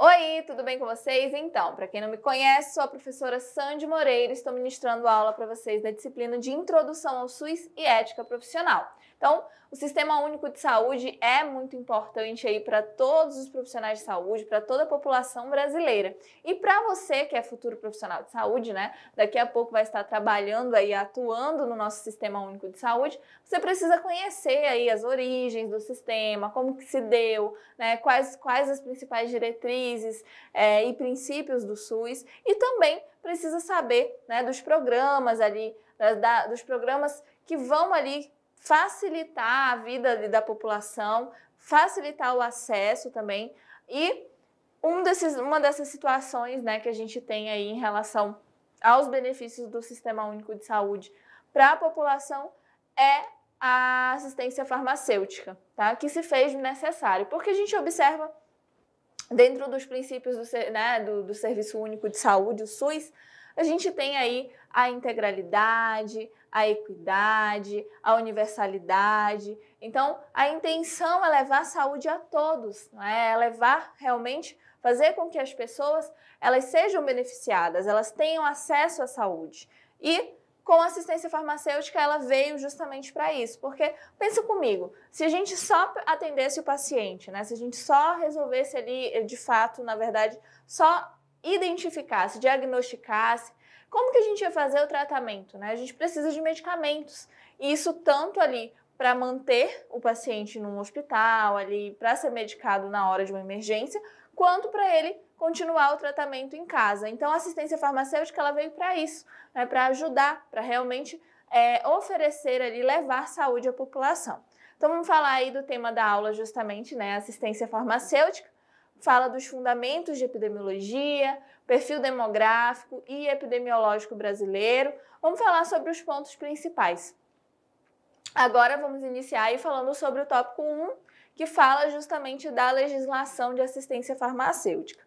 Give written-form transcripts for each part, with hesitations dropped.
Oi, tudo bem com vocês? Então, para quem não me conhece, sou a professora Sandy Moreira e estou ministrando aula para vocês da disciplina de Introdução ao SUS e Ética Profissional. Então, o Sistema Único de Saúde é muito importante aí para todos os profissionais de saúde, para toda a população brasileira. E para você que é futuro profissional de saúde, né, daqui a pouco vai estar trabalhando aí, atuando no nosso Sistema Único de Saúde, você precisa conhecer aí as origens do sistema, como que se deu, né, quais as principais diretrizes e princípios do SUS, e também precisa saber, né, dos programas ali, dos programas que vão ali facilitar a vida da população, facilitar o acesso também, e uma dessas situações, né, que a gente tem aí em relação aos benefícios do Sistema Único de Saúde para a população é a assistência farmacêutica, tá? Que se fez necessário, porque a gente observa dentro dos princípios do Serviço Único de Saúde, o SUS, a gente tem aí a integralidade, a equidade, a universalidade. Então, a intenção é levar saúde a todos, não é? É levar realmente, fazer com que as pessoas elas sejam beneficiadas, elas tenham acesso à saúde. E com a assistência farmacêutica, ela veio justamente para isso, porque pensa comigo, se a gente só atendesse o paciente, né, se a gente só resolvesse ali, de fato, na verdade, só identificasse, diagnosticasse, como que a gente ia fazer o tratamento, né? A gente precisa de medicamentos, e isso tanto ali para manter o paciente num hospital, ali para ser medicado na hora de uma emergência, quanto para ele continuar o tratamento em casa. Então, a assistência farmacêutica ela veio para isso, né, para ajudar, para realmente oferecer ali, levar saúde à população. Então, vamos falar aí do tema da aula justamente, né, assistência farmacêutica, fala dos fundamentos de epidemiologia, perfil demográfico e epidemiológico brasileiro. Vamos falar sobre os pontos principais. Agora vamos iniciar aí falando sobre o tópico 1, que fala justamente da legislação de assistência farmacêutica.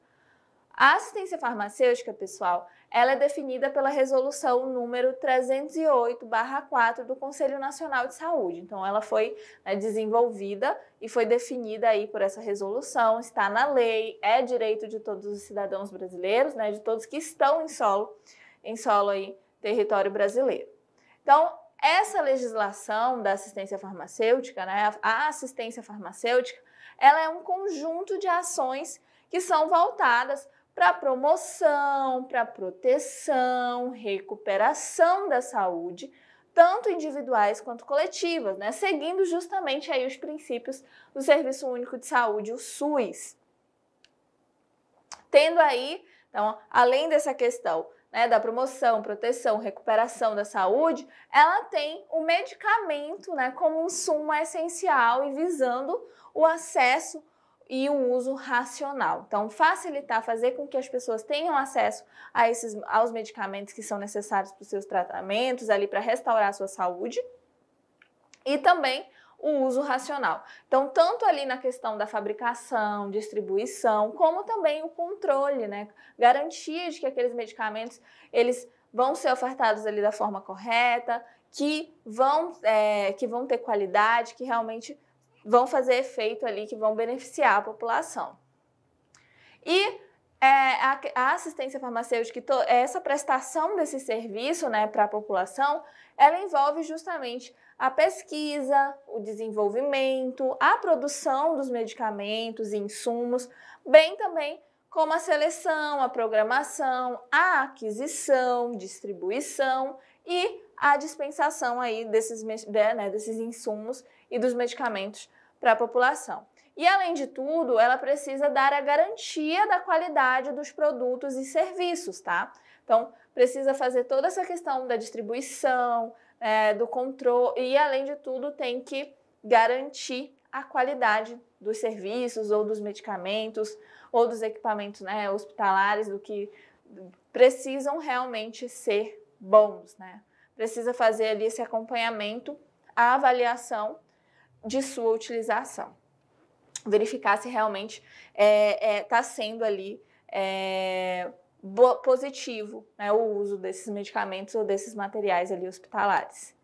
A assistência farmacêutica, pessoal, ela é definida pela resolução número 308/4 do Conselho Nacional de Saúde. Então, ela foi desenvolvida e foi definida aí por essa resolução, está na lei, é direito de todos os cidadãos brasileiros, né, de todos que estão em solo aí, território brasileiro. Então, essa legislação da assistência farmacêutica, né, a assistência farmacêutica, ela é um conjunto de ações que são voltadas para promoção, para proteção, recuperação da saúde, tanto individuais quanto coletivas, né? Seguindo justamente aí os princípios do Serviço Único de Saúde, o SUS. Tendo aí, então, além dessa questão, né, da promoção, proteção, recuperação da saúde, ela tem o medicamento, né, como um insumo essencial e visando o acesso e o uso racional. Então, facilitar, fazer com que as pessoas tenham acesso aos medicamentos que são necessários para os seus tratamentos, ali para restaurar a sua saúde, e também o uso racional. Então, tanto ali na questão da fabricação, distribuição, como também o controle, né? Garantia de que aqueles medicamentos, eles vão ser ofertados ali da forma correta, que vão ter qualidade, que realmente vão fazer efeito ali, que vão beneficiar a população. E a assistência farmacêutica, essa prestação desse serviço, né, para a população, ela envolve justamente a pesquisa, o desenvolvimento, a produção dos medicamentos e insumos, bem também como a seleção, a programação, a aquisição, distribuição e a dispensação aí desses insumos e dos medicamentos para a população. E, além de tudo, ela precisa dar a garantia da qualidade dos produtos e serviços, tá? Então, precisa fazer toda essa questão da distribuição, do controle e, além de tudo, tem que garantir a qualidade dos serviços ou dos medicamentos ou dos equipamentos, né, hospitalares, do que precisam realmente ser bons, né? Precisa fazer ali esse acompanhamento, a avaliação de sua utilização. Verificar se realmente está sendo ali positivo, né, o uso desses medicamentos ou desses materiais ali hospitalares.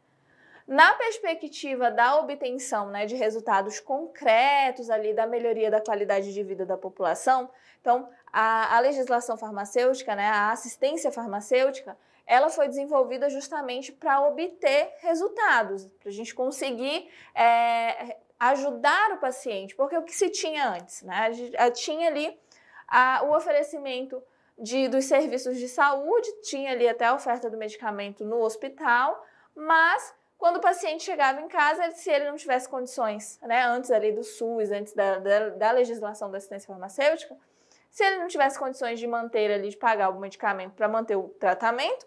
Na perspectiva da obtenção, né, de resultados concretos ali da melhoria da qualidade de vida da população, então a legislação farmacêutica, né, a assistência farmacêutica, ela foi desenvolvida justamente para obter resultados, para a gente conseguir ajudar o paciente, porque o que se tinha antes, né, a gente tinha ali o oferecimento dos serviços de saúde, tinha ali até a oferta do medicamento no hospital, mas quando o paciente chegava em casa, se ele não tivesse condições, né, antes ali do SUS, antes da legislação da assistência farmacêutica, se ele não tivesse condições de manter ali, de pagar o medicamento para manter o tratamento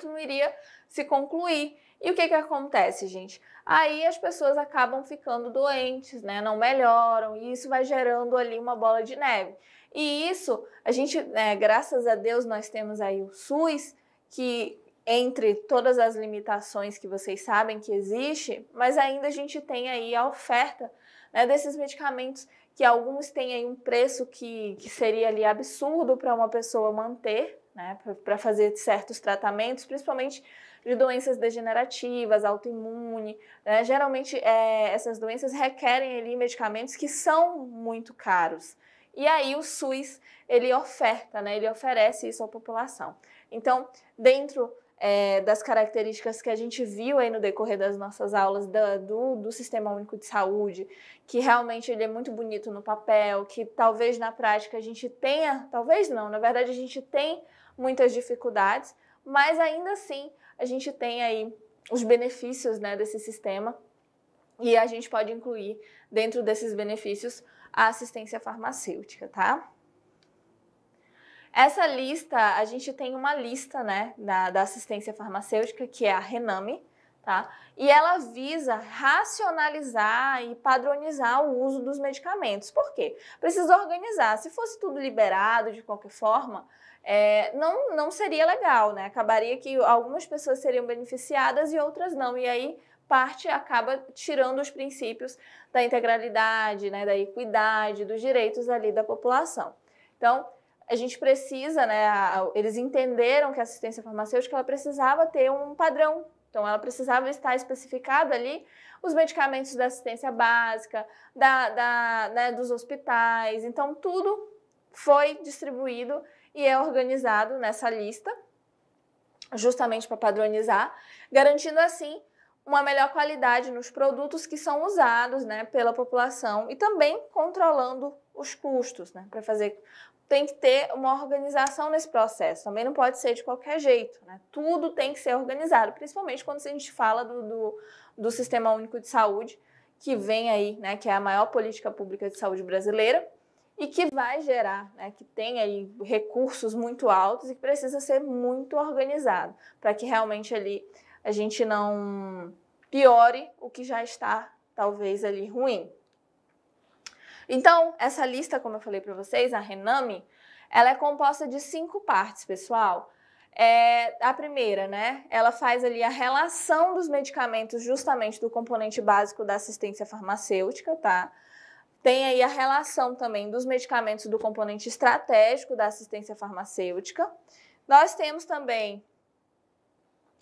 não iria se concluir. E o que acontece, gente? Aí as pessoas acabam ficando doentes, né, não melhoram, e isso vai gerando ali uma bola de neve. E isso, a gente, graças a Deus, nós temos aí o SUS, que entre todas as limitações que vocês sabem que existe, mas ainda a gente tem aí a oferta, né, desses medicamentos que alguns têm aí um preço que seria ali absurdo para uma pessoa manter, né, para fazer certos tratamentos, principalmente de doenças degenerativas, autoimune, né? Geralmente essas doenças requerem ali medicamentos que são muito caros. E aí o SUS, ele oferta, né, ele oferece isso à população. Então, dentro das características que a gente viu aí no decorrer das nossas aulas do Sistema Único de Saúde, que realmente ele é muito bonito no papel, que talvez na prática a gente tenha, talvez não, na verdade a gente tem muitas dificuldades, mas ainda assim a gente tem aí os benefícios, né, desse sistema, e a gente pode incluir dentro desses benefícios a assistência farmacêutica, tá? Essa lista, a gente tem uma lista, né, da assistência farmacêutica, que é a RENAME, tá? E ela visa racionalizar e padronizar o uso dos medicamentos. Por quê? Precisa organizar. Se fosse tudo liberado de qualquer forma, não seria legal, né? Acabaria que algumas pessoas seriam beneficiadas e outras não. E aí parte acaba tirando os princípios da integralidade, né, da equidade, dos direitos ali da população. Então, a gente precisa, né, eles entenderam que a assistência farmacêutica ela precisava ter um padrão. Então, ela precisava estar especificado ali os medicamentos da assistência básica, né, dos hospitais. Então, tudo foi distribuído e é organizado nessa lista, justamente para padronizar, garantindo assim uma melhor qualidade nos produtos que são usados, né, pela população e também controlando os custos, né, para fazer. Tem que ter uma organização nesse processo, também não pode ser de qualquer jeito, né? Tudo tem que ser organizado, principalmente quando a gente fala do Sistema Único de Saúde, que vem aí, né, que é a maior política pública de saúde brasileira e que vai gerar, né, que tem aí recursos muito altos e que precisa ser muito organizado, para que realmente ali a gente não piore o que já está, talvez, ali ruim. Então, essa lista, como eu falei para vocês, a RENAME, ela é composta de 5 partes, pessoal. A primeira, né, ela faz ali a relação dos medicamentos justamente do componente básico da assistência farmacêutica, tá? Tem aí a relação também dos medicamentos do componente estratégico da assistência farmacêutica. Nós temos também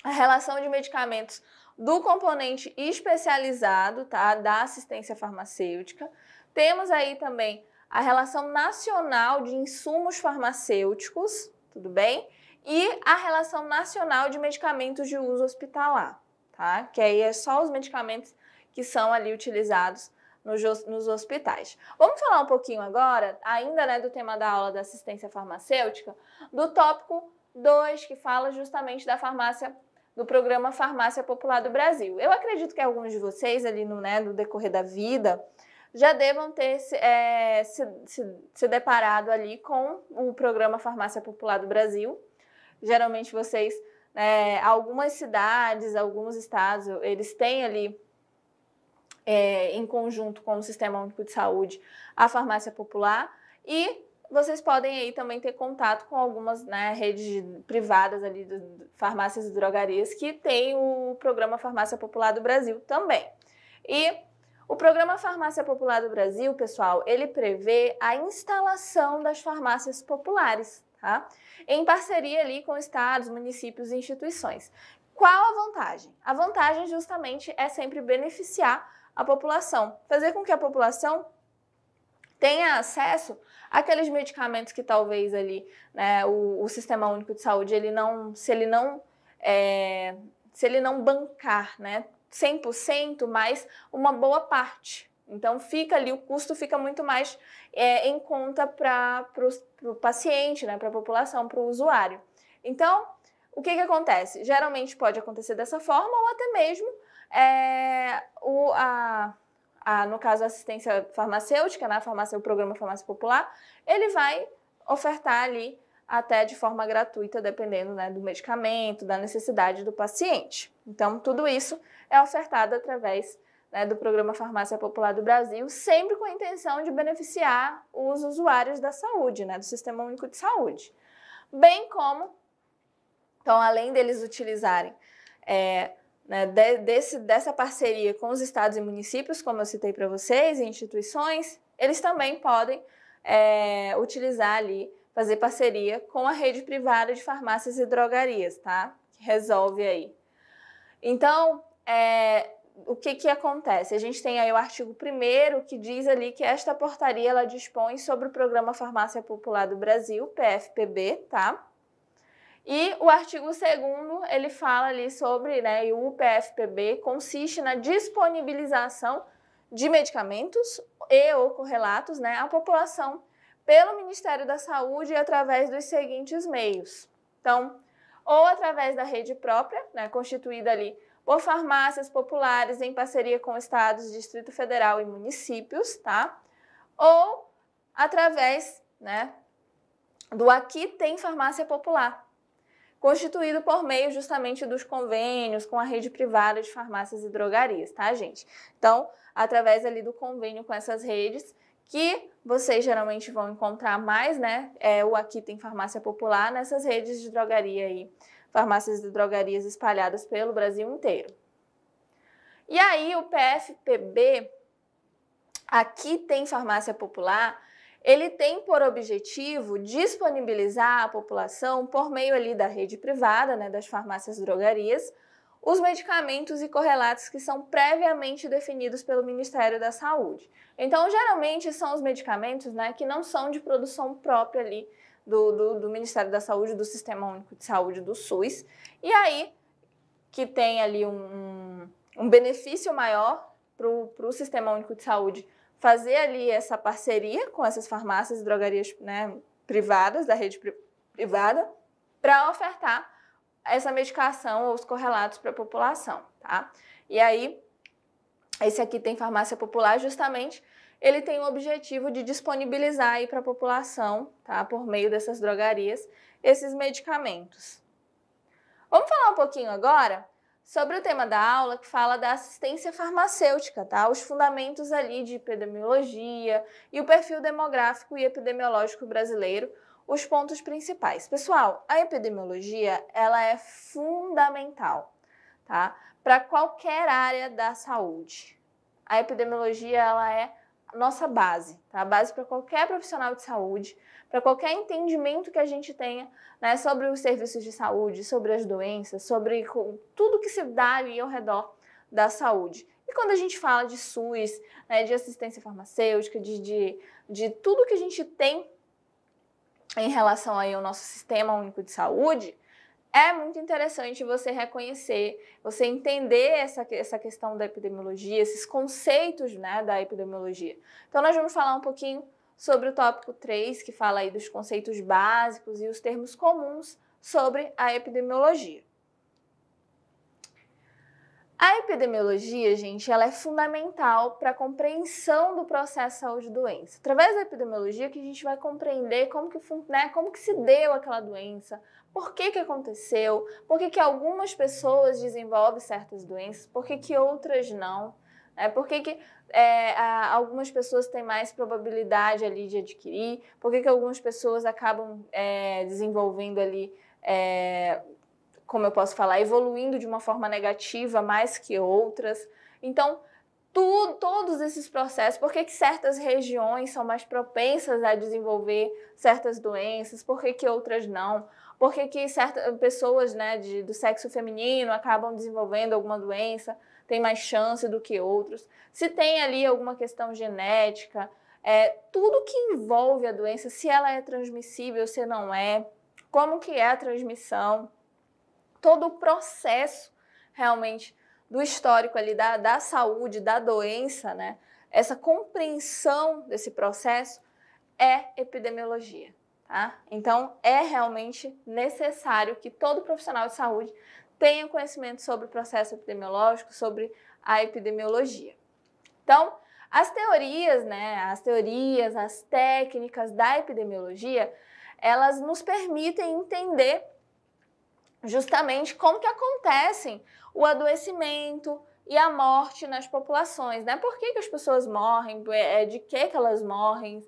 a relação de medicamentos do componente especializado, tá, da assistência farmacêutica. Temos aí também a relação nacional de insumos farmacêuticos, tudo bem? E a relação nacional de medicamentos de uso hospitalar, tá? Que aí é só os medicamentos que são ali utilizados nos hospitais. Vamos falar um pouquinho agora, ainda, né, do tema da aula da assistência farmacêutica, do tópico 2, que fala justamente da farmácia, do programa Farmácia Popular do Brasil. Eu acredito que alguns de vocês ali no decorrer da vida já devam ter se deparado ali com o programa Farmácia Popular do Brasil. Geralmente vocês, algumas cidades, alguns estados, eles têm ali, em conjunto com o Sistema Único de Saúde, a farmácia popular, e vocês podem aí também ter contato com algumas, né, redes privadas ali de farmácias e drogarias que tem o programa Farmácia Popular do Brasil também. E o programa Farmácia Popular do Brasil, pessoal, ele prevê a instalação das farmácias populares, tá? Em parceria ali com estados, municípios e instituições. Qual a vantagem? A vantagem justamente é sempre beneficiar a população, fazer com que a população tenha acesso àqueles medicamentos que talvez ali, né, o Sistema Único de Saúde, se ele não bancar, né, 100%, mas uma boa parte. Então fica ali, o custo fica muito mais em conta para o paciente, né, para a população, para o usuário. Então, o que acontece? Geralmente pode acontecer dessa forma ou até mesmo no caso, a assistência farmacêutica, na farmácia, o programa Farmácia Popular, ele vai ofertar ali até de forma gratuita, dependendo, né, do medicamento, da necessidade do paciente. Então, tudo isso é ofertado através, né, do programa Farmácia Popular do Brasil, sempre com a intenção de beneficiar os usuários da saúde, né, do Sistema Único de Saúde. Bem como, então, além deles utilizarem né, dessa parceria com os estados e municípios, como eu citei para vocês, e instituições, eles também podem utilizar ali, fazer parceria com a rede privada de farmácias e drogarias, tá? Que resolve aí. Então, o que acontece? A gente tem aí o artigo 1º que diz ali que esta portaria ela dispõe sobre o Programa Farmácia Popular do Brasil, PFPB, tá? E o artigo 2º, ele fala ali sobre, né, o PFPB consiste na disponibilização de medicamentos e ou correlatos, né, à população pelo Ministério da Saúde através dos seguintes meios. Então, ou através da rede própria, né, constituída ali por farmácias populares em parceria com estados, Distrito Federal e municípios, tá? Ou através, né, do Aqui Tem Farmácia Popular, constituído por meio justamente dos convênios com a rede privada de farmácias e drogarias, tá, gente? Então, através ali do convênio com essas redes, que vocês geralmente vão encontrar mais, né? O Aqui Tem Farmácia Popular nessas redes de drogaria aí, farmácias e drogarias espalhadas pelo Brasil inteiro. E aí, o PFPB, Aqui Tem Farmácia Popular, ele tem por objetivo disponibilizar à população, por meio ali da rede privada, né, das farmácias e drogarias, os medicamentos e correlatos que são previamente definidos pelo Ministério da Saúde. Então, geralmente, são os medicamentos, né, que não são de produção própria ali do Ministério da Saúde, do Sistema Único de Saúde, do SUS, e aí que tem ali um benefício maior para o Sistema Único de Saúde fazer ali essa parceria com essas farmácias e drogarias, né, privadas, da rede privada, para ofertar essa medicação ou os correlatos para a população, tá? E aí, esse Aqui Tem Farmácia Popular, justamente, ele tem o objetivo de disponibilizar aí para a população, tá, por meio dessas drogarias, esses medicamentos. Vamos falar um pouquinho agora sobre o tema da aula que fala da assistência farmacêutica, tá? Os fundamentos ali de epidemiologia e o perfil demográfico e epidemiológico brasileiro, os pontos principais. Pessoal, a epidemiologia, ela é fundamental, tá? Para qualquer área da saúde. A epidemiologia, ela é a nossa base, tá? A base para qualquer profissional de saúde, para qualquer entendimento que a gente tenha, né, sobre os serviços de saúde, sobre as doenças, sobre tudo que se dá ali ao redor da saúde. E quando a gente fala de SUS, né, de assistência farmacêutica, de tudo que a gente tem em relação aí ao nosso Sistema Único de Saúde, é muito interessante você reconhecer, você entender essa questão da epidemiologia, esses conceitos, né, da epidemiologia. Então, nós vamos falar um pouquinho sobre o tópico 3, que fala aí dos conceitos básicos e os termos comuns sobre a epidemiologia. A epidemiologia, gente, ela é fundamental para a compreensão do processo saúde-doença. Através da epidemiologia que a gente vai compreender como que se deu aquela doença, por que aconteceu, por que algumas pessoas desenvolvem certas doenças, por que outras não, por que algumas pessoas têm mais probabilidade ali de adquirir, por que algumas pessoas acabam desenvolvendo ali, como eu posso falar, evoluindo de uma forma negativa mais que outras. Então, todos esses processos, por que certas regiões são mais propensas a desenvolver certas doenças, por que outras não, por que certas pessoas, né, do sexo feminino acabam desenvolvendo alguma doença, tem mais chance do que outros, se tem ali alguma questão genética, tudo que envolve a doença, se ela é transmissível, se não é, como que é a transmissão, todo o processo realmente do histórico ali da saúde, da doença, né? Essa compreensão desse processo é epidemiologia, tá? Então, é realmente necessário que todo profissional de saúde tenha conhecimento sobre o processo epidemiológico, sobre a epidemiologia. Então, as teorias, né? As técnicas da epidemiologia, elas nos permitem entender justamente como que acontecem o adoecimento e a morte nas populações, né? Por que as pessoas morrem, de que elas morrem,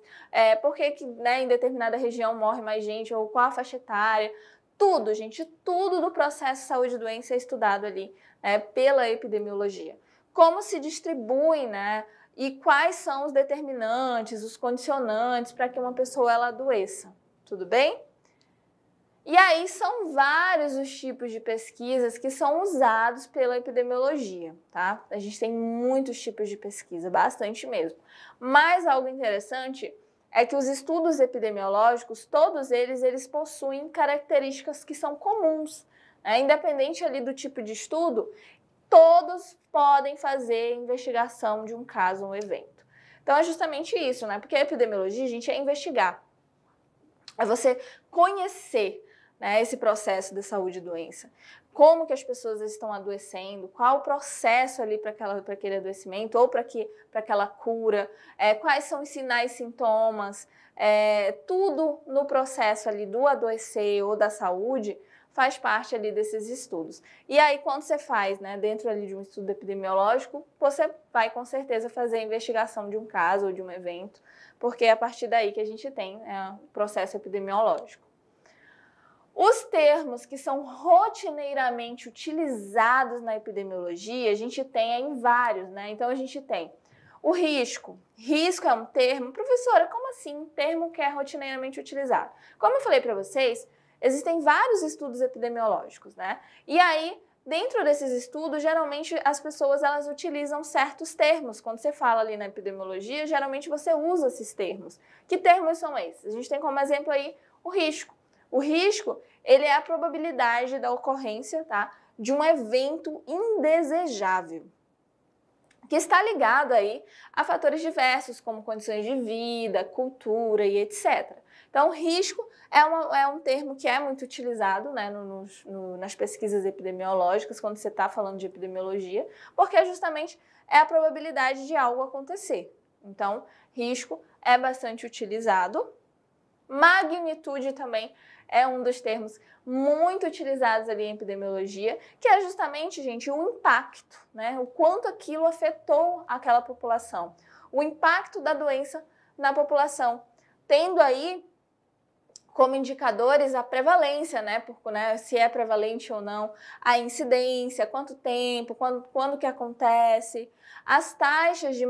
por que né, em determinada região morre mais gente, ou qual a faixa etária, tudo, gente, tudo do processo saúde e doença é estudado ali, né, pela epidemiologia. Como se distribuem, né, e quais são os determinantes, os condicionantes para que uma pessoa ela adoeça, tudo bem? E aí são vários os tipos de pesquisas que são usados pela epidemiologia, tá? A gente tem muitos tipos de pesquisa, bastante mesmo. Mas algo interessante é que os estudos epidemiológicos, todos eles possuem características que são comuns, né? Independente ali do tipo de estudo, todos podem fazer investigação de um caso, um evento. Então é justamente isso, né? Porque a epidemiologia, gente, é investigar. É você conhecer, né, esse processo de saúde e doença. Como que as pessoas estão adoecendo, qual o processo ali para aquele adoecimento ou para aquela cura, quais são os sinais e sintomas, tudo no processo ali do adoecer ou da saúde faz parte ali desses estudos. E aí, quando você faz, né, dentro ali de um estudo epidemiológico, você vai com certeza fazer a investigação de um caso ou de um evento, porque é a partir daí que a gente tem o processo epidemiológico. Os termos que são rotineiramente utilizados na epidemiologia, a gente tem em vários, né? Então, a gente tem o risco. Risco é um termo, professora, como assim? Um termo que é rotineiramente utilizado. Como eu falei para vocês, existem vários estudos epidemiológicos, né? E aí, dentro desses estudos, geralmente as pessoas elas utilizam certos termos. Quando você fala ali na epidemiologia, geralmente você usa esses termos. Que termos são esses? A gente tem como exemplo aí o risco. O risco, ele é a probabilidade da ocorrência, tá, de um evento indesejável, que está ligado aí a fatores diversos, como condições de vida, cultura e etc. Então, risco é um termo que é muito utilizado, né, nas pesquisas epidemiológicas, quando você está falando de epidemiologia, porque justamente é a probabilidade de algo acontecer. Então, risco é bastante utilizado. Magnitude também é um dos termos muito utilizados ali em epidemiologia, que é justamente, gente, o impacto, né? O quanto aquilo afetou aquela população. O impacto da doença na população, tendo aí como indicadores a prevalência, né? Se é prevalente ou não, a incidência, quanto tempo, quando que acontece, as taxas de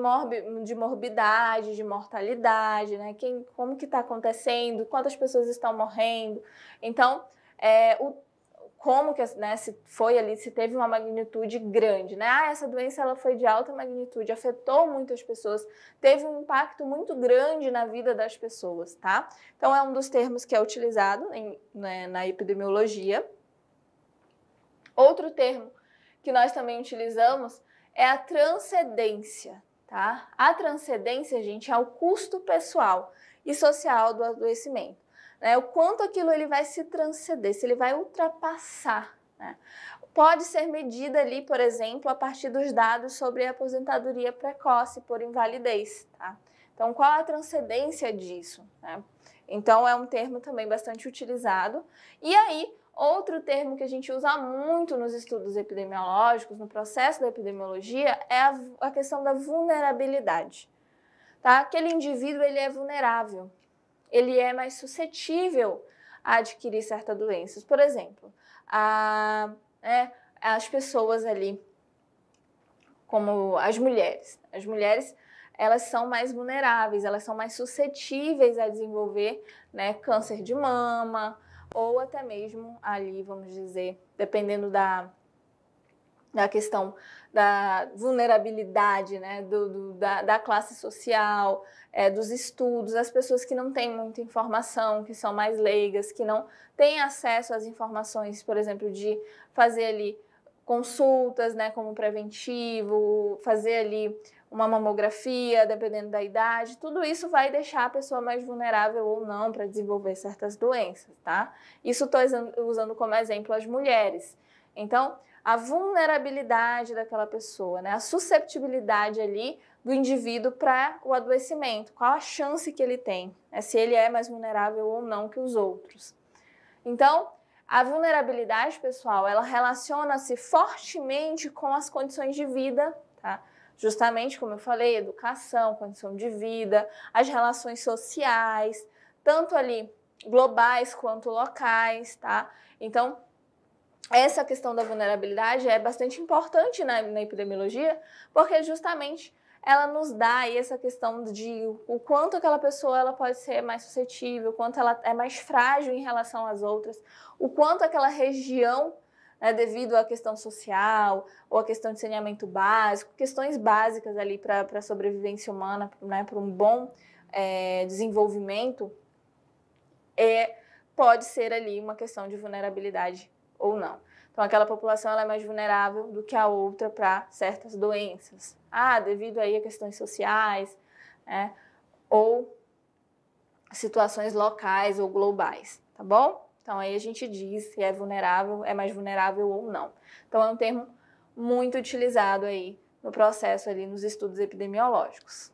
morbidade, de mortalidade, né? Como que está acontecendo, quantas pessoas estão morrendo. Então, como que, né, se teve uma magnitude grande, né? Essa doença ela foi de alta magnitude, afetou muitas pessoas, teve um impacto muito grande na vida das pessoas, tá? Então, é um dos termos que é utilizado na epidemiologia. Outro termo que nós também utilizamos é a transcendência, tá? A transcendência, gente, é o custo pessoal e social do adoecimento. O quanto aquilo ele vai se transcender, se ele vai ultrapassar, né? Pode ser medida ali, por exemplo, a partir dos dados sobre a aposentadoria precoce por invalidez, tá? Então, qual a transcendência disso, né? Então, é um termo também bastante utilizado. E aí, outro termo que a gente usa muito nos estudos epidemiológicos, no processo da epidemiologia, é a questão da vulnerabilidade, tá? Aquele indivíduo, ele é vulnerável. Ele é mais suscetível a adquirir certas doenças. Por exemplo, as pessoas ali como as mulheres. As mulheres, elas são mais vulneráveis, elas são mais suscetíveis a desenvolver, né, câncer de mama, ou até mesmo ali, vamos dizer, dependendo da questão da vulnerabilidade, né, da classe social, dos estudos, as pessoas que não têm muita informação, que são mais leigas, que não têm acesso às informações, por exemplo, de fazer ali consultas, né, como preventivo, fazer ali uma mamografia, dependendo da idade, tudo isso vai deixar a pessoa mais vulnerável ou não para desenvolver certas doenças, tá? Isso estou usando como exemplo as mulheres. Então, a vulnerabilidade daquela pessoa, né? A susceptibilidade ali do indivíduo para o adoecimento, qual a chance que ele tem, né? Se ele é mais vulnerável ou não que os outros. Então, a vulnerabilidade, pessoal, ela relaciona-se fortemente com as condições de vida, tá? Justamente, como eu falei, educação, condição de vida, as relações sociais, tanto ali globais quanto locais, tá? Então, essa questão da vulnerabilidade é bastante importante na epidemiologia, porque justamente ela nos dá aí essa questão de o quanto aquela pessoa ela pode ser mais suscetível, o quanto ela é mais frágil em relação às outras, o quanto aquela região, né, devido à questão social ou à questão de saneamento básico, questões básicas ali para a sobrevivência humana, né, para um bom desenvolvimento, pode ser ali uma questão de vulnerabilidade ou não. Então, aquela população ela é mais vulnerável do que a outra para certas doenças. Devido aí a questões sociais, né, ou situações locais ou globais, tá bom? Então, aí a gente diz se é vulnerável, é mais vulnerável ou não. Então, é um termo muito utilizado aí no processo ali nos estudos epidemiológicos.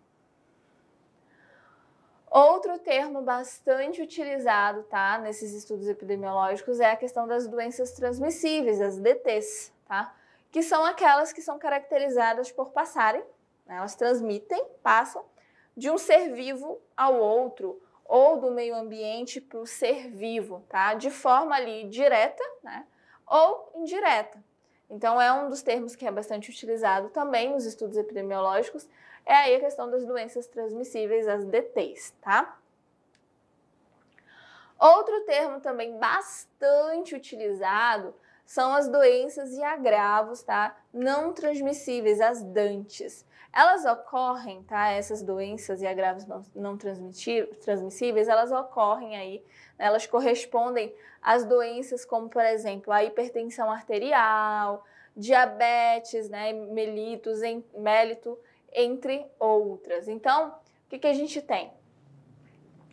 Outro termo bastante utilizado, tá, nesses estudos epidemiológicos é a questão das doenças transmissíveis, as DTs, tá? Que são aquelas que são caracterizadas por passarem, né, elas transmitem, passam de um ser vivo ao outro ou do meio ambiente para o ser vivo, tá? De forma ali direta, né, ou indireta. Então, é um dos termos que é bastante utilizado também nos estudos epidemiológicos, é aí a questão das doenças transmissíveis, as DTs, tá? Outro termo também bastante utilizado são as doenças e agravos, tá? Não transmissíveis, as DANTs. Elas ocorrem, tá? Essas doenças e agravos não transmissíveis, elas ocorrem aí, né? Elas correspondem às doenças como, por exemplo, a hipertensão arterial, diabetes, né? Melito, entre outras. Então, o que a gente tem?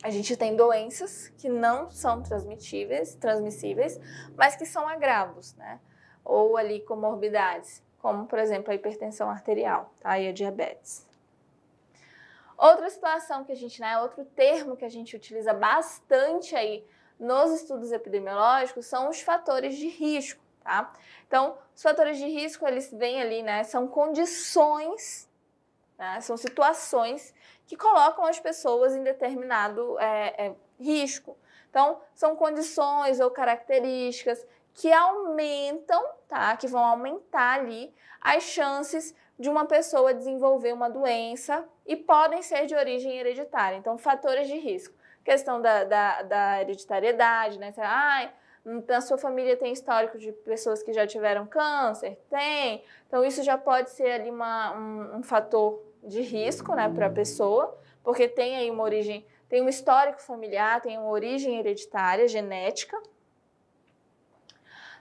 A gente tem doenças que não são transmissíveis, mas que são agravos, né? Ou ali comorbidades, como, por exemplo, a hipertensão arterial, tá? E a diabetes. Outra situação que a gente, né? Outro termo que a gente utiliza bastante aí nos estudos epidemiológicos são os fatores de risco, tá? Então, os fatores de risco, eles vêm ali, né? São condições, né? São situações que colocam as pessoas em determinado risco. Então, são condições ou características que aumentam, tá? Que vão aumentar ali as chances de uma pessoa desenvolver uma doença e podem ser de origem hereditária. Então, fatores de risco. Questão da hereditariedade, né? Na sua família tem histórico de pessoas que já tiveram câncer? Tem. Então, isso já pode ser ali um fator de risco, né, para a pessoa, porque tem aí uma origem, tem um histórico familiar, tem uma origem hereditária, genética.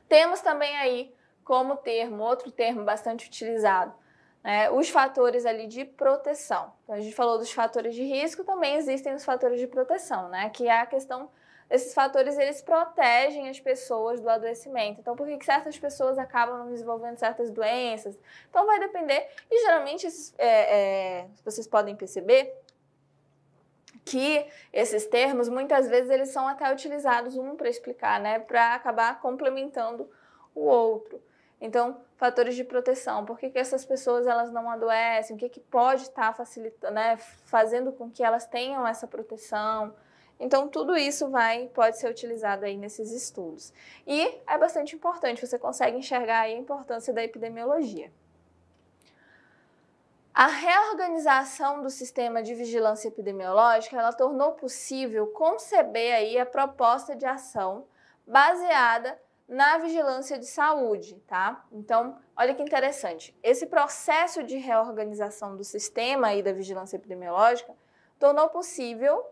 Temos também aí como termo, outro termo bastante utilizado, né, os fatores ali de proteção. Então, a gente falou dos fatores de risco, também existem os fatores de proteção, né, que é a questão. Esses fatores, eles protegem as pessoas do adoecimento. Então, por que certas pessoas acabam desenvolvendo certas doenças? Então, vai depender. E, geralmente, vocês podem perceber que esses termos, muitas vezes, eles são até utilizados para explicar, né? Para acabar complementando o outro. Então, fatores de proteção. Por que essas pessoas elas não adoecem? O que pode estar facilitando, né? Fazendo com que elas tenham essa proteção? Então, tudo isso pode ser utilizado aí nesses estudos. E é bastante importante, você consegue enxergar aí a importância da epidemiologia. A reorganização do sistema de vigilância epidemiológica, ela tornou possível conceber aí a proposta de ação baseada na vigilância de saúde, tá? Então, olha que interessante. Esse processo de reorganização do sistema aí da vigilância epidemiológica tornou possível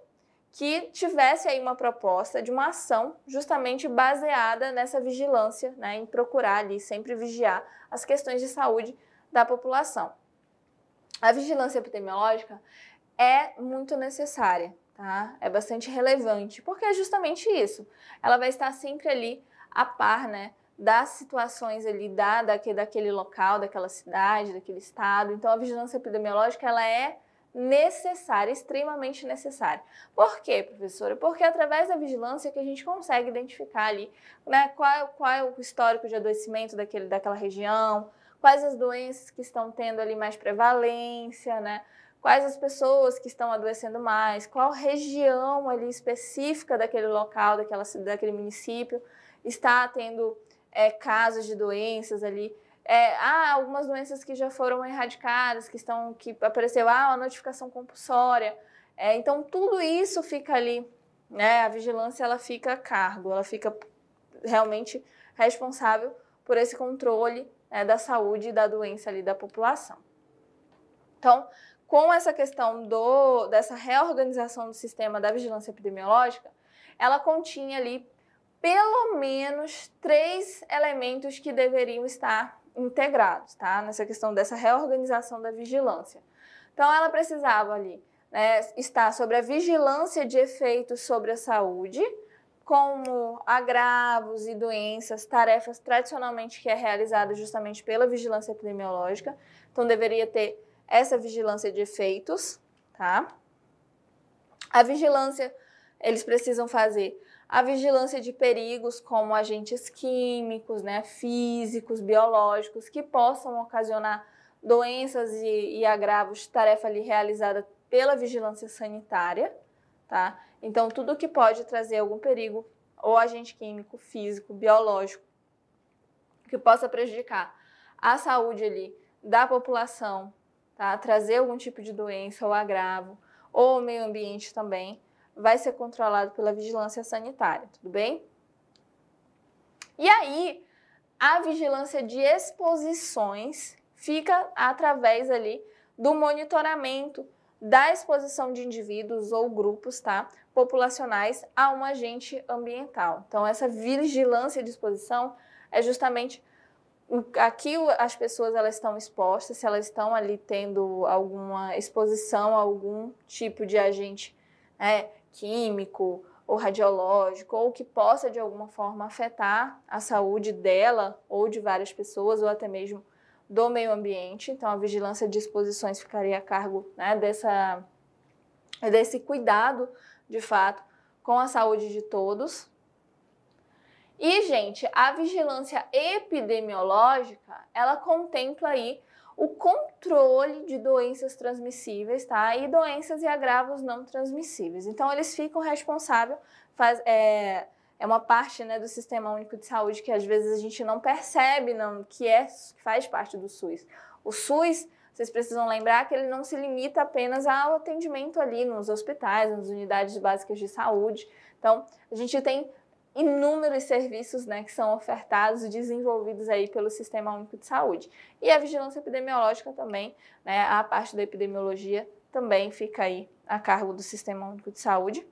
que tivesse aí uma proposta de uma ação justamente baseada nessa vigilância, né, em procurar ali sempre vigiar as questões de saúde da população. A vigilância epidemiológica é muito necessária, tá? É bastante relevante, porque é justamente isso. Ela vai estar sempre ali a par, né, das situações ali daquele local, daquela cidade, daquele estado. Então, a vigilância epidemiológica, ela é necessária, extremamente necessária. Por quê, professora? Porque através da vigilância que a gente consegue identificar ali, né, qual é o histórico de adoecimento daquela região, quais as doenças que estão tendo ali mais prevalência, né? Quais as pessoas que estão adoecendo mais, qual região ali específica daquele local, daquele município está tendo casos de doenças ali. Algumas doenças que já foram erradicadas, que apareceu a notificação compulsória. Então, tudo isso fica ali, né? A vigilância ela fica a cargo, ela fica realmente responsável por esse controle da saúde e da doença ali da população. Então, com essa questão dessa reorganização do sistema da vigilância epidemiológica, ela continha ali pelo menos 3 elementos que deveriam estar integrados, tá? Nessa questão dessa reorganização da vigilância. Então, ela precisava ali, né, estar sobre a vigilância de efeitos sobre a saúde, como agravos e doenças, tarefas tradicionalmente que é realizada justamente pela vigilância epidemiológica. Então, deveria ter essa vigilância de efeitos, tá? A vigilância, eles precisam fazer a vigilância de perigos como agentes químicos, né, físicos, biológicos, que possam ocasionar doenças e agravos, tarefa ali realizada pela vigilância sanitária, tá? Então, tudo que pode trazer algum perigo, ou agente químico, físico, biológico, que possa prejudicar a saúde ali da população, tá? Trazer algum tipo de doença ou agravo, ou o meio ambiente também, vai ser controlado pela vigilância sanitária, tudo bem? E aí, a vigilância de exposições fica através ali do monitoramento da exposição de indivíduos ou grupos, tá, populacionais a um agente ambiental. Então, essa vigilância de exposição é justamente aqui as pessoas elas estão expostas, se elas estão ali tendo alguma exposição a algum tipo de agente químico ou radiológico, ou que possa de alguma forma afetar a saúde dela ou de várias pessoas, ou até mesmo do meio ambiente. Então, a vigilância de exposições ficaria a cargo, né, desse cuidado, de fato, com a saúde de todos. E, gente, a vigilância epidemiológica, ela contempla aí o controle de doenças transmissíveis, tá? E doenças e agravos não transmissíveis. Então, eles ficam responsáveis, é uma parte, né, do Sistema Único de Saúde que às vezes a gente não percebe, que faz parte do SUS. O SUS, vocês precisam lembrar que ele não se limita apenas ao atendimento ali nos hospitais, nas unidades básicas de saúde. Então, a gente tem inúmeros serviços, né, que são ofertados e desenvolvidos aí pelo Sistema Único de Saúde. E a vigilância epidemiológica também, né, a parte da epidemiologia também fica aí a cargo do Sistema Único de Saúde.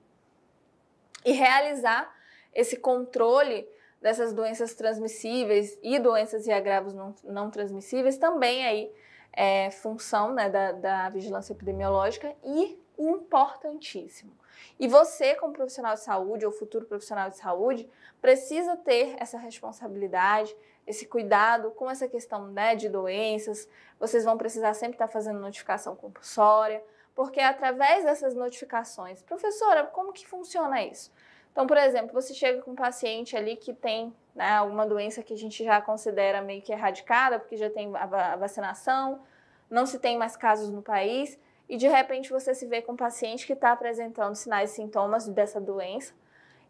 E realizar esse controle dessas doenças transmissíveis e doenças e agravos não transmissíveis também aí é função, né, da vigilância epidemiológica e importantíssimo. E você, como profissional de saúde ou futuro profissional de saúde, precisa ter essa responsabilidade, esse cuidado com essa questão, né, de doenças. Vocês vão precisar sempre estar fazendo notificação compulsória, porque através dessas notificações, professora, como que funciona isso? Então, por exemplo, você chega com um paciente ali que tem, né, alguma doença que a gente já considera meio que erradicada, porque já tem a vacinação, não se tem mais casos no país, e de repente você se vê com um paciente que está apresentando sinais e sintomas dessa doença,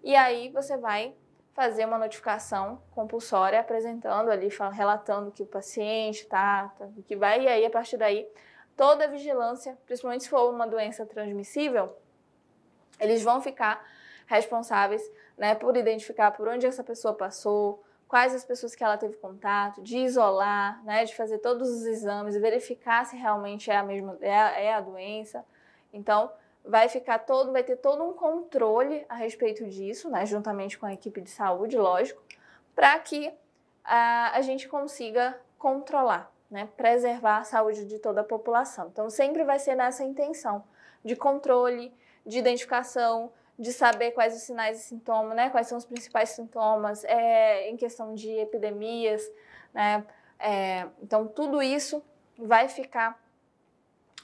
e aí você vai fazer uma notificação compulsória apresentando ali, relatando que o paciente que vai, e aí a partir daí toda a vigilância, principalmente se for uma doença transmissível, eles vão ficar responsáveis, né, por identificar por onde essa pessoa passou, quais as pessoas que ela teve contato, de isolar, né, de fazer todos os exames, verificar se realmente é a mesma, é a doença. Então, vai ter todo um controle a respeito disso, né, juntamente com a equipe de saúde, lógico, para que a gente consiga controlar, né, preservar a saúde de toda a população. Então, sempre vai ser nessa intenção de controle, de identificação, de saber quais os sinais e sintomas, né, quais são os principais sintomas em questão de epidemias, né, então tudo isso vai ficar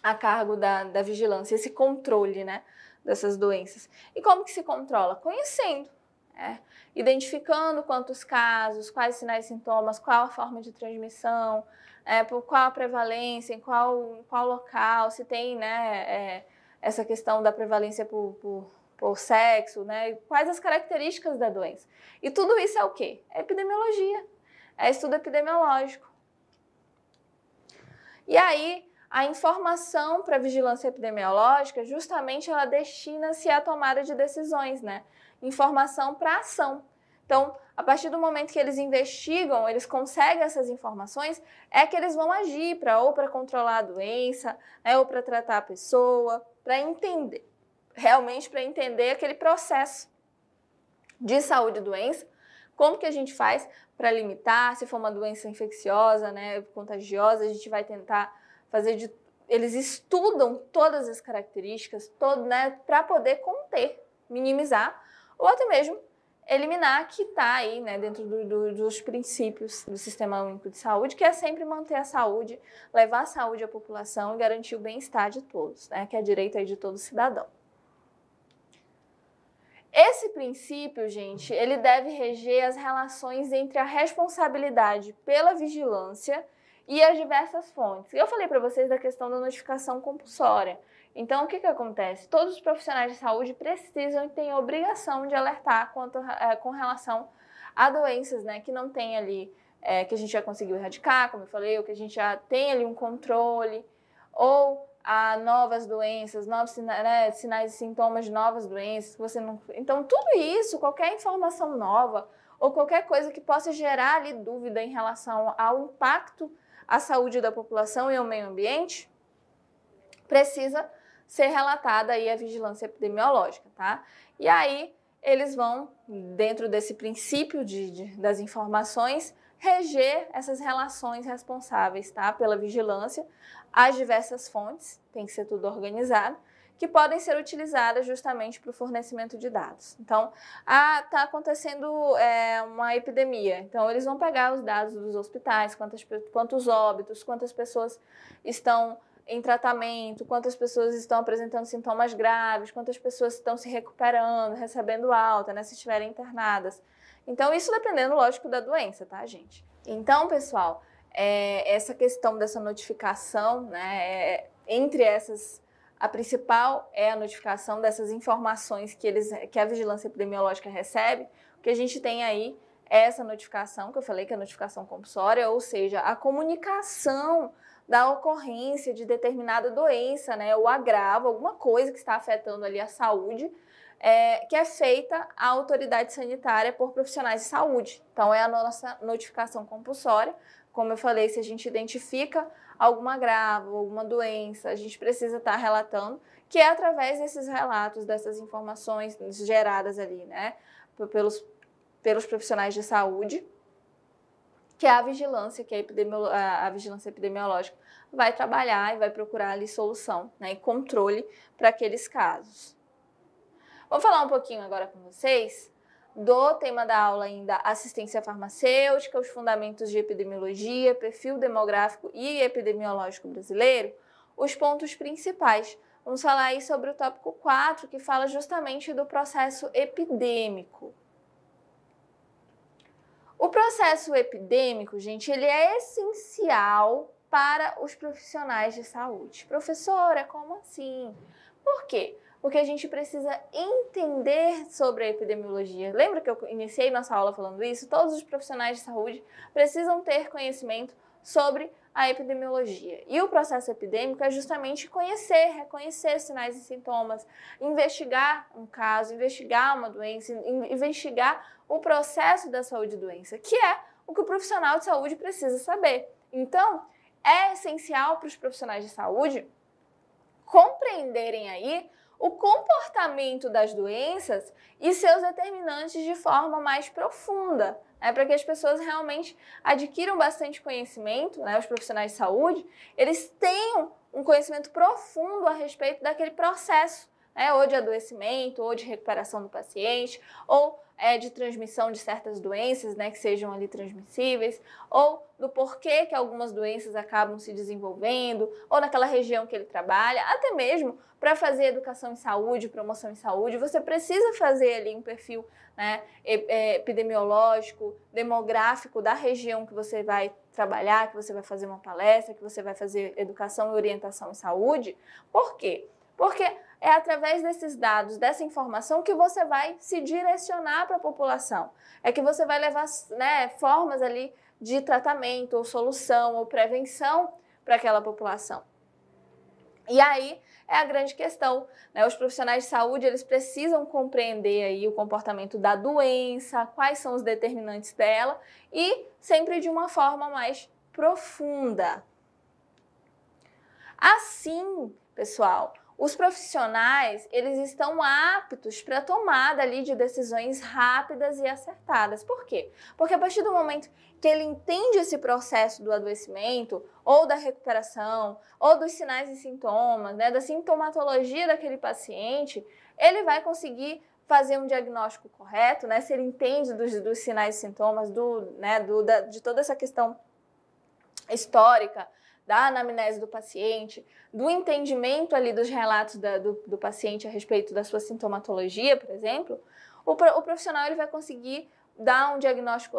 a cargo da vigilância, esse controle, né, dessas doenças. E como que se controla? Conhecendo, identificando quantos casos, quais sinais e sintomas, qual a forma de transmissão, por qual a prevalência, em qual local, se tem, né, essa questão da prevalência por sexo, né? Quais as características da doença. E tudo isso é o quê? É epidemiologia, é estudo epidemiológico. E aí, a informação para a vigilância epidemiológica, justamente ela destina-se à tomada de decisões, né? Informação para ação. Então, a partir do momento que eles investigam, eles conseguem essas informações, é que eles vão agir ou para controlar a doença, né, ou para tratar a pessoa, para entender, realmente para entender aquele processo de saúde e doença, como que a gente faz para limitar, se for uma doença infecciosa, né, contagiosa, a gente vai tentar fazer eles estudam todas as características, né, para poder conter, minimizar, ou até mesmo eliminar, que está aí, né, dentro dos princípios do Sistema Único de Saúde, que é sempre manter a saúde, levar a saúde à população e garantir o bem-estar de todos, né, que é direito aí de todo cidadão. Esse princípio, gente, ele deve reger as relações entre a responsabilidade pela vigilância e as diversas fontes. Eu falei para vocês da questão da notificação compulsória. Então, o que acontece? Todos os profissionais de saúde precisam e têm a obrigação de alertar com relação a doenças, né, que não tem ali, que a gente já conseguiu erradicar, como eu falei, ou que a gente já tem ali um controle, ou a novas doenças, novos sinais e sintomas de novas doenças que você não... Então, tudo isso, qualquer informação nova ou qualquer coisa que possa gerar ali dúvida em relação ao impacto à saúde da população e ao meio ambiente, precisa ser relatada aí à vigilância epidemiológica, tá? E aí, eles vão, dentro desse princípio das informações, reger essas relações responsáveis, tá? Pela vigilância, as diversas fontes, tem que ser tudo organizado, que podem ser utilizadas justamente para o fornecimento de dados. Então, está acontecendo uma epidemia, então eles vão pegar os dados dos hospitais, quantos óbitos, quantas pessoas estão em tratamento, quantas pessoas estão apresentando sintomas graves, quantas pessoas estão se recuperando, recebendo alta, né, se estiverem internadas. Então, isso dependendo, lógico, da doença, tá, gente? Então, pessoal, essa questão dessa notificação, né, entre essas, a principal é a notificação dessas informações que a vigilância epidemiológica recebe. O que a gente tem aí é essa notificação, que eu falei que é a notificação compulsória, ou seja, a comunicação da ocorrência de determinada doença, né, ou agravo, alguma coisa que está afetando ali a saúde, que é feita à autoridade sanitária por profissionais de saúde. Então, é a nossa notificação compulsória. Como eu falei, se a gente identifica algum agravo, alguma doença, a gente precisa estar relatando, que é através desses relatos, dessas informações geradas ali, né, pelos profissionais de saúde, que é a vigilância, a vigilância epidemiológica vai trabalhar e vai procurar ali solução, né, e controle para aqueles casos. Vou falar um pouquinho agora com vocês do tema da aula ainda, assistência farmacêutica, os fundamentos de epidemiologia, perfil demográfico e epidemiológico brasileiro, os pontos principais. Vamos falar aí sobre o tópico 4, que fala justamente do processo epidêmico. O processo epidêmico, gente, ele é essencial para os profissionais de saúde. Professora, como assim? Por quê? Porque a gente precisa entender sobre a epidemiologia. Lembra que eu iniciei nossa aula falando isso? Todos os profissionais de saúde precisam ter conhecimento sobre a epidemiologia. E o processo epidêmico é justamente conhecer, reconhecer sinais e sintomas, investigar um caso, investigar uma doença, investigar o processo da saúde e doença, que é o que o profissional de saúde precisa saber. Então, é essencial para os profissionais de saúde compreenderem aí o comportamento das doenças e seus determinantes de forma mais profunda, para que as pessoas realmente adquiram bastante conhecimento, os profissionais de saúde, eles tenham um conhecimento profundo a respeito daquele processo, ou de adoecimento, ou de recuperação do paciente, ou de transmissão de certas doenças, que sejam ali transmissíveis, ou do porquê que algumas doenças acabam se desenvolvendo, ou naquela região que ele trabalha, até mesmo para fazer educação em saúde, promoção em saúde, você precisa fazer ali um perfil epidemiológico, demográfico da região que você vai trabalhar, que você vai fazer uma palestra, que você vai fazer educação e orientação em saúde. Por quê? Porque é através desses dados, dessa informação, que você vai se direcionar para a população. É que você vai levar formas ali de tratamento, ou solução, ou prevenção para aquela população. E aí é a grande questão, Os profissionais de saúde, eles precisam compreender aí o comportamento da doença, quais são os determinantes dela, e sempre de uma forma mais profunda. Assim, pessoal, os profissionais, eles estão aptos para a tomada ali de decisões rápidas e acertadas. Por quê? Porque a partir do momento que ele entende esse processo do adoecimento, ou da recuperação, ou dos sinais e sintomas, da sintomatologia daquele paciente, ele vai conseguir fazer um diagnóstico correto, se ele entende dos sinais e sintomas, de toda essa questão histórica, da anamnese do paciente, do entendimento ali dos relatos do paciente a respeito da sua sintomatologia, por exemplo, o profissional ele vai conseguir dar um diagnóstico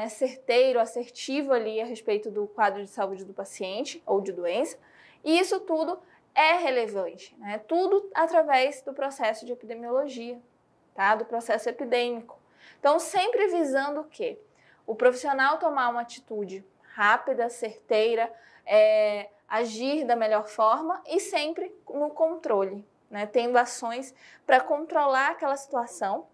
certeiro, assertivo ali a respeito do quadro de saúde do paciente ou de doença, e isso tudo é relevante, tudo através do processo de epidemiologia, do processo epidêmico. Então, sempre visando o quê? O profissional tomar uma atitude rápida, certeira, agir da melhor forma e sempre no controle, tendo ações para controlar aquela situação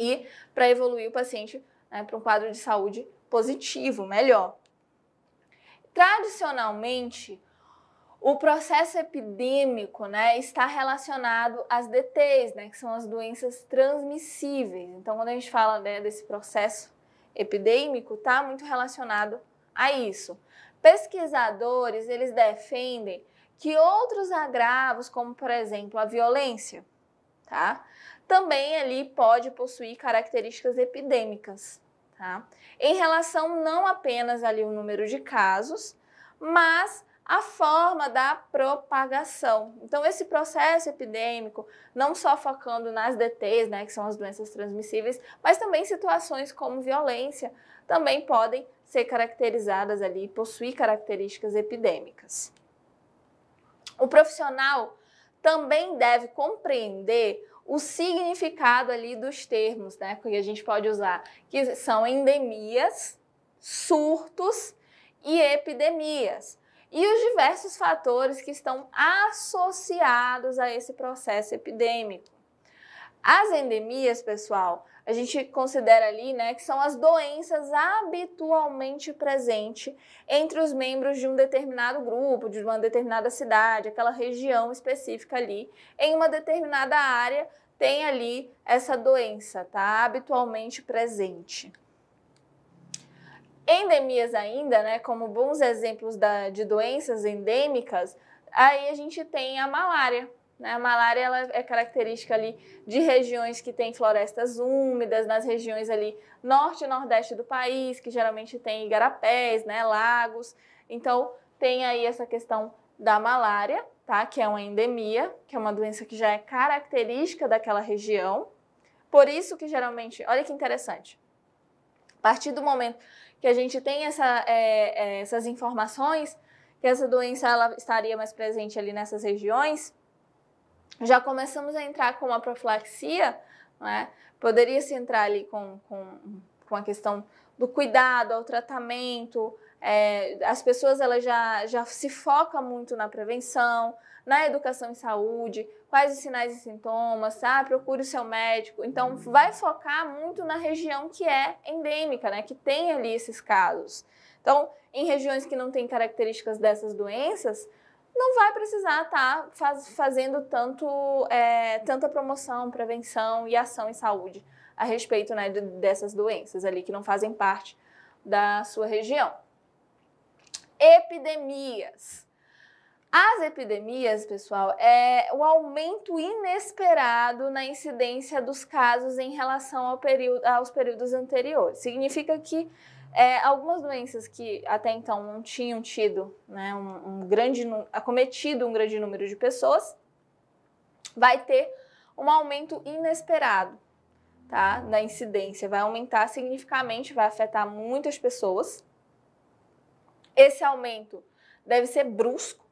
e para evoluir o paciente para um quadro de saúde positivo, melhor. Tradicionalmente, o processo epidêmico está relacionado às DTs, que são as doenças transmissíveis. Então, quando a gente fala desse processo epidêmico, está muito relacionado a isso. Pesquisadores, eles defendem que outros agravos, como por exemplo a violência, também ali pode possuir características epidêmicas, em relação não apenas ali ao número de casos, mas a forma da propagação. Então, esse processo epidêmico, não só focando nas DTs, que são as doenças transmissíveis, mas também situações como violência, também podem ser caracterizadas ali, possuir características epidêmicas. O profissional também deve compreender o significado ali dos termos, que a gente pode usar, que são endemias, surtos e epidemias, e os diversos fatores que estão associados a esse processo epidêmico. As endemias, pessoal, a gente considera ali, que são as doenças habitualmente presentes entre os membros de um determinado grupo, de uma determinada cidade, aquela região específica ali, em uma determinada área tem ali essa doença, habitualmente presente. Endemias ainda, como bons exemplos de doenças endêmicas, aí a gente tem a malária. A malária ela é característica ali de regiões que têm florestas úmidas, nas regiões ali norte e nordeste do país, que geralmente tem igarapés, lagos. Então, tem aí essa questão da malária, que é uma endemia, que é uma doença que já é característica daquela região. Por isso que geralmente, olha que interessante, a partir do momento que a gente tem essas informações, que essa doença ela estaria mais presente ali nessas regiões, já começamos a entrar com a profilaxia, poderia-se entrar ali com a questão do cuidado ao tratamento, as pessoas elas já se focam muito na prevenção, na educação em saúde, quais os sinais e sintomas, tá? Procure o seu médico. Então, vai focar muito na região que é endêmica, né? Que tem ali esses casos. Então, em regiões que não têm características dessas doenças, não vai precisar estar fazendo tanta promoção, prevenção e ação em saúde a respeito, né, dessas doenças ali que não fazem parte da sua região. Epidemias. As epidemias, pessoal, é o aumento inesperado na incidência dos casos em relação aos períodos anteriores. Significa que algumas doenças que até então não tinham tido, né, acometido um grande número de pessoas, vai ter um aumento inesperado, tá, da incidência. Vai aumentar significativamente, vai afetar muitas pessoas. Esse aumento deve ser brusco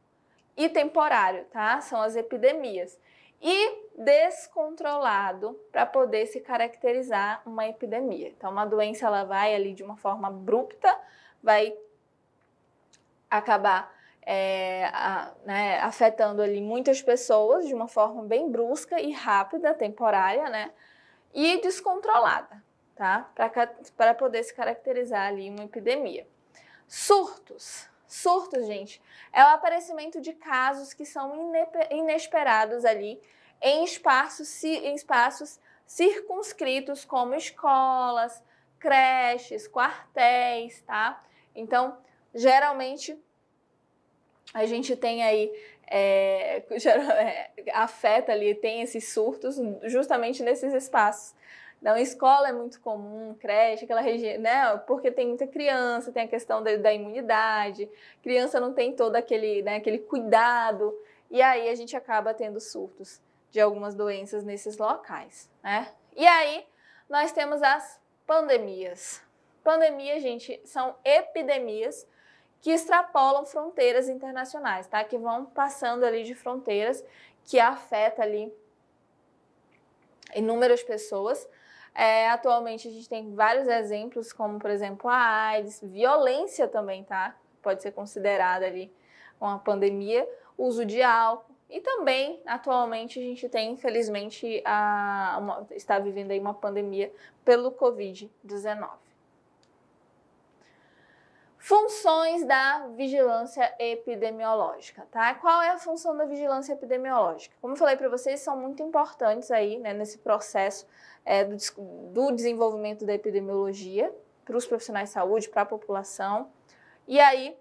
e temporário, tá? São as epidemias. E descontrolado para poder se caracterizar uma epidemia. Então, uma doença ela vai ali de uma forma abrupta, vai acabar afetando ali muitas pessoas de uma forma bem brusca e rápida, temporária, né? E descontrolada, tá? Para poder se caracterizar ali uma epidemia. Surtos. Surtos, gente, é o aparecimento de casos que são inesperados ali em espaços circunscritos como escolas, creches, quartéis, tá? Então, geralmente, a gente tem aí, afeta ali, tem esses surtos justamente nesses espaços. Então, escola é muito comum, creche, aquela região, né? Porque tem muita criança, tem a questão da imunidade, criança não tem todo aquele cuidado, e aí a gente acaba tendo surtos de algumas doenças nesses locais, né? E aí, nós temos as pandemias. Pandemias, gente, são epidemias que extrapolam fronteiras internacionais, tá? Que vão passando ali de fronteiras, que afeta ali inúmeras pessoas. Atualmente a gente tem vários exemplos, como por exemplo a AIDS, violência também, tá? Pode ser considerada ali uma pandemia, uso de álcool e também atualmente a gente tem, infelizmente, está vivendo aí uma pandemia pelo Covid-19. Funções da vigilância epidemiológica, tá? Qual é a função da vigilância epidemiológica? Como eu falei para vocês, são muito importantes aí, né, nesse processo do desenvolvimento da epidemiologia para os profissionais de saúde, para a população. E aí,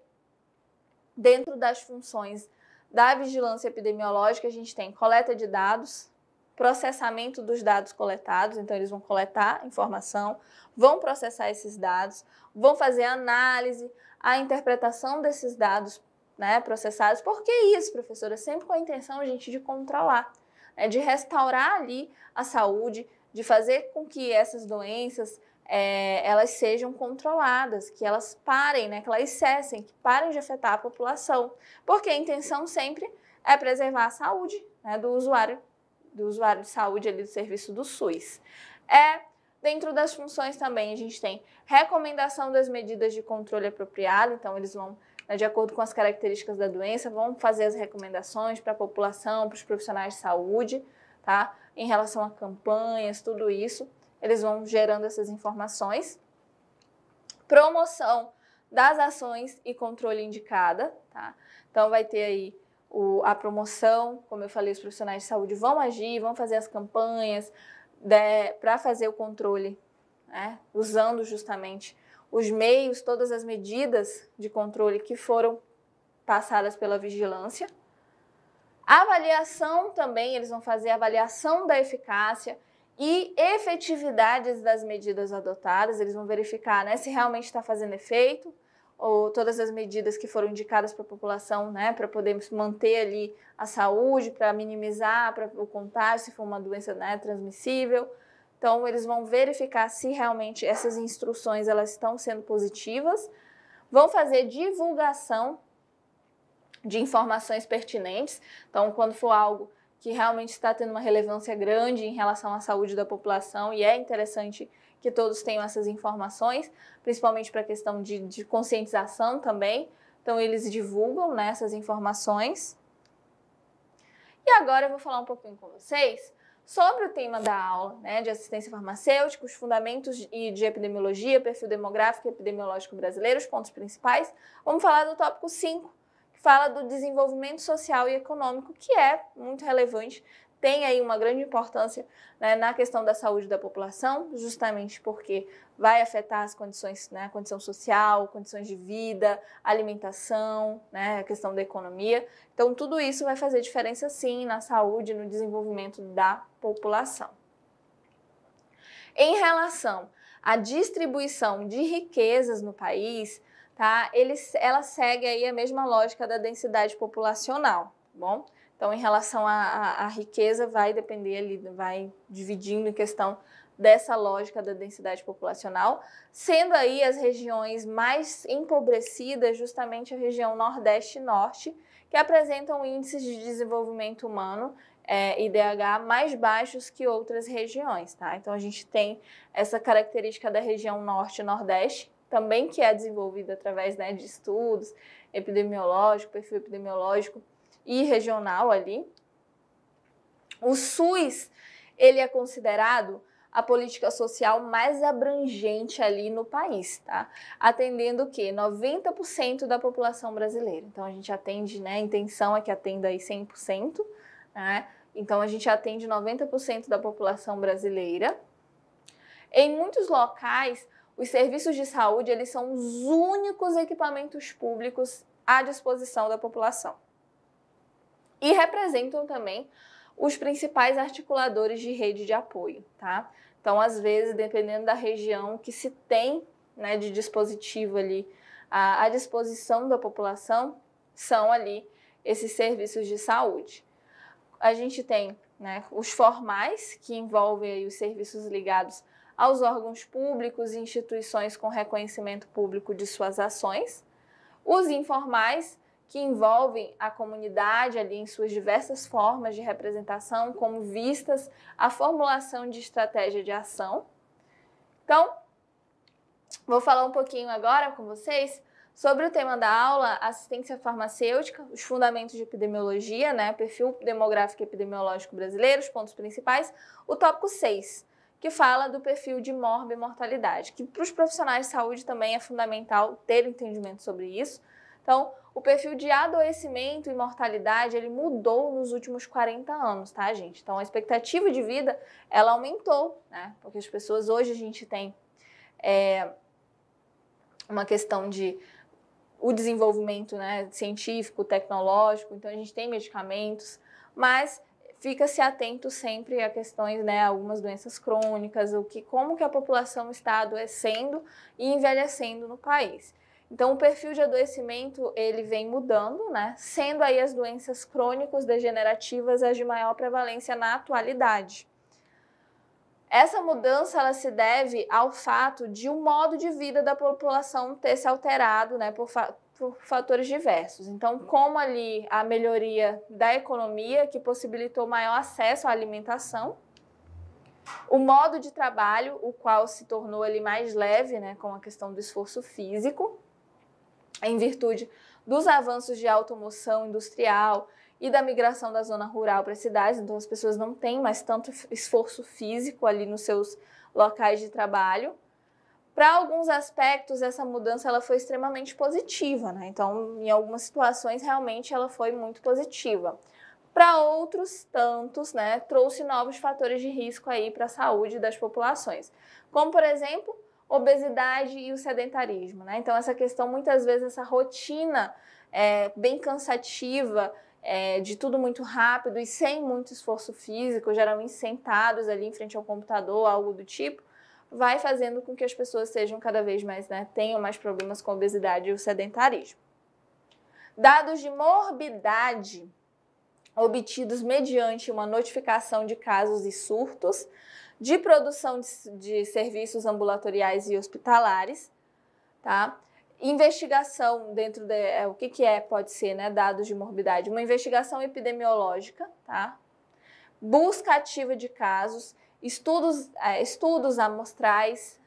dentro das funções da vigilância epidemiológica, a gente tem coleta de dados, processamento dos dados coletados, então eles vão coletar informação, vão processar esses dados, vão fazer a análise, a interpretação desses dados, né, processados. Por que isso, professora? Sempre com a intenção, gente, de controlar, né, de restaurar ali a saúde, de fazer com que essas doenças elas sejam controladas, que elas parem, né, que elas cessem, que parem de afetar a população. Porque a intenção sempre é preservar a saúde, né, do usuário de saúde ali do serviço do SUS. Dentro das funções também a gente tem recomendação das medidas de controle apropriado, então eles vão, né, de acordo com as características da doença, vão fazer as recomendações para a população, para os profissionais de saúde, tá? Em relação a campanhas, tudo isso, eles vão gerando essas informações. Promoção das ações e controle indicada, tá? Então vai ter aí a promoção, como eu falei, os profissionais de saúde vão agir, vão fazer as campanhas para fazer o controle, né, usando justamente os meios, todas as medidas de controle que foram passadas pela vigilância. A avaliação também, eles vão fazer a avaliação da eficácia e efetividades das medidas adotadas, eles vão verificar, né, se realmente está fazendo efeito, ou todas as medidas que foram indicadas para a população, né, para poder manter ali a saúde, para minimizar o contágio, se for uma doença, né, transmissível. Então, eles vão verificar se realmente essas instruções elas estão sendo positivas, vão fazer divulgação de informações pertinentes. Então, quando for algo que realmente está tendo uma relevância grande em relação à saúde da população e é interessante que todos tenham essas informações, principalmente para a questão de conscientização também. Então, eles divulgam, né, essas informações. E agora eu vou falar um pouquinho com vocês sobre o tema da aula, né, de assistência farmacêutica, os fundamentos de epidemiologia, perfil demográfico e epidemiológico brasileiro, os pontos principais. Vamos falar do tópico 5, que fala do desenvolvimento social e econômico, que é muito relevante, tem aí uma grande importância, né, na questão da saúde da população, justamente porque vai afetar as condições, né, a condição social, condições de vida, alimentação, né, a questão da economia. Então, tudo isso vai fazer diferença, sim, na saúde e no desenvolvimento da população. Em relação à distribuição de riquezas no país, tá, ela segue aí a mesma lógica da densidade populacional, tá bom? Então, em relação à riqueza, vai depender ali, vai dividindo em questão dessa lógica da densidade populacional, sendo aí as regiões mais empobrecidas justamente a região Nordeste e Norte, que apresentam índices de desenvolvimento humano, IDH, mais baixos que outras regiões, tá? Então, a gente tem essa característica da região Norte e Nordeste, também que é desenvolvida através, né, de estudos epidemiológicos, perfil epidemiológico e regional ali. O SUS, ele é considerado a política social mais abrangente ali no país, tá? Atendendo o quê? 90% da população brasileira. Então, a gente atende, né, a intenção é que atenda aí 100%, né? Então, a gente atende 90% da população brasileira. Em muitos locais, os serviços de saúde, eles são os únicos equipamentos públicos à disposição da população. E representam também os principais articuladores de rede de apoio, tá? Então, às vezes, dependendo da região que se tem, né, de dispositivo ali à disposição da população, são ali esses serviços de saúde. A gente tem, né, os formais, que envolvem aí os serviços ligados aos órgãos públicos e instituições com reconhecimento público de suas ações. Os informais, que envolvem a comunidade ali em suas diversas formas de representação, como vistas a formulação de estratégia de ação. Então, vou falar um pouquinho agora com vocês sobre o tema da aula, assistência farmacêutica, os fundamentos de epidemiologia, né, perfil demográfico e epidemiológico brasileiro, os pontos principais, o tópico 6, que fala do perfil de morbimortalidade, que para os profissionais de saúde também é fundamental ter entendimento sobre isso. Então, o perfil de adoecimento e mortalidade, ele mudou nos últimos 40 anos, tá, gente? Então, a expectativa de vida, ela aumentou, né? Porque as pessoas, hoje a gente tem uma questão de o desenvolvimento, né, científico, tecnológico, então a gente tem medicamentos, mas fica-se atento sempre a questões, né, algumas doenças crônicas, como que a população está adoecendo e envelhecendo no país. Então, o perfil de adoecimento, ele vem mudando, né, sendo aí as doenças crônicas degenerativas as de maior prevalência na atualidade. Essa mudança, ela se deve ao fato de o modo de vida da população ter se alterado, né, por fatores diversos. Então, como ali a melhoria da economia, que possibilitou maior acesso à alimentação, o modo de trabalho, o qual se tornou ali mais leve, né, com a questão do esforço físico, em virtude dos avanços de automoção industrial e da migração da zona rural para as cidades, então as pessoas não têm mais tanto esforço físico ali nos seus locais de trabalho. Para alguns aspectos, essa mudança ela foi extremamente positiva, né? Então, em algumas situações, realmente ela foi muito positiva. Para outros tantos, né, trouxe novos fatores de risco aí para a saúde das populações, como, por exemplo, obesidade e o sedentarismo, né? Então, essa questão, muitas vezes, essa rotina bem cansativa, de tudo muito rápido e sem muito esforço físico, geralmente sentados ali em frente ao computador, algo do tipo, vai fazendo com que as pessoas sejam cada vez mais, né, tenham mais problemas com a obesidade e o sedentarismo. Dados de morbidade obtidos mediante uma notificação de casos e surtos, de produção de serviços ambulatoriais e hospitalares, tá? Investigação dentro de o que pode ser, né, dados de morbidade, uma investigação epidemiológica, tá? Busca ativa de casos estudos amostrais,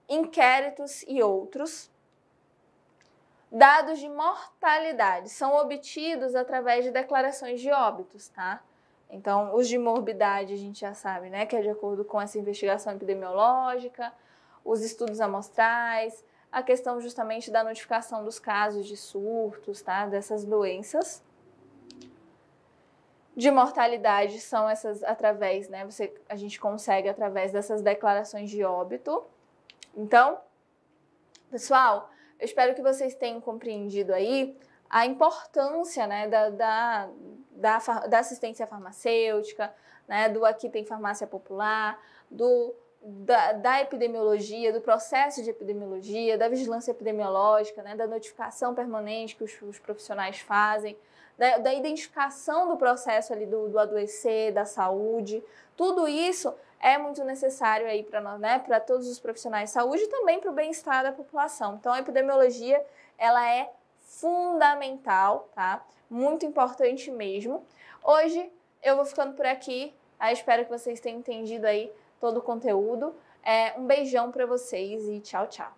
inquéritos e outros. Dados de mortalidade são obtidos através de declarações de óbitos, tá? Então, os de morbidade a gente já sabe, né, que é de acordo com essa investigação epidemiológica, os estudos amostrais, a questão justamente da notificação dos casos de surtos, tá, dessas doenças. De mortalidade são essas através, né, a gente consegue através dessas declarações de óbito. Então, pessoal, eu espero que vocês tenham compreendido aí a importância, né, da assistência farmacêutica, né, do Aqui Tem Farmácia Popular, da epidemiologia, do processo de epidemiologia, da vigilância epidemiológica, né, da notificação permanente que os profissionais fazem, da identificação do processo ali do adoecer, da saúde. Tudo isso é muito necessário aí para nós, né, para todos os profissionais de saúde e também para o bem-estar da população. Então, a epidemiologia, ela é fundamental, tá? Muito importante mesmo. Hoje eu vou ficando por aqui, tá? Espero que vocês tenham entendido aí todo o conteúdo. Um beijão para vocês e tchau, tchau.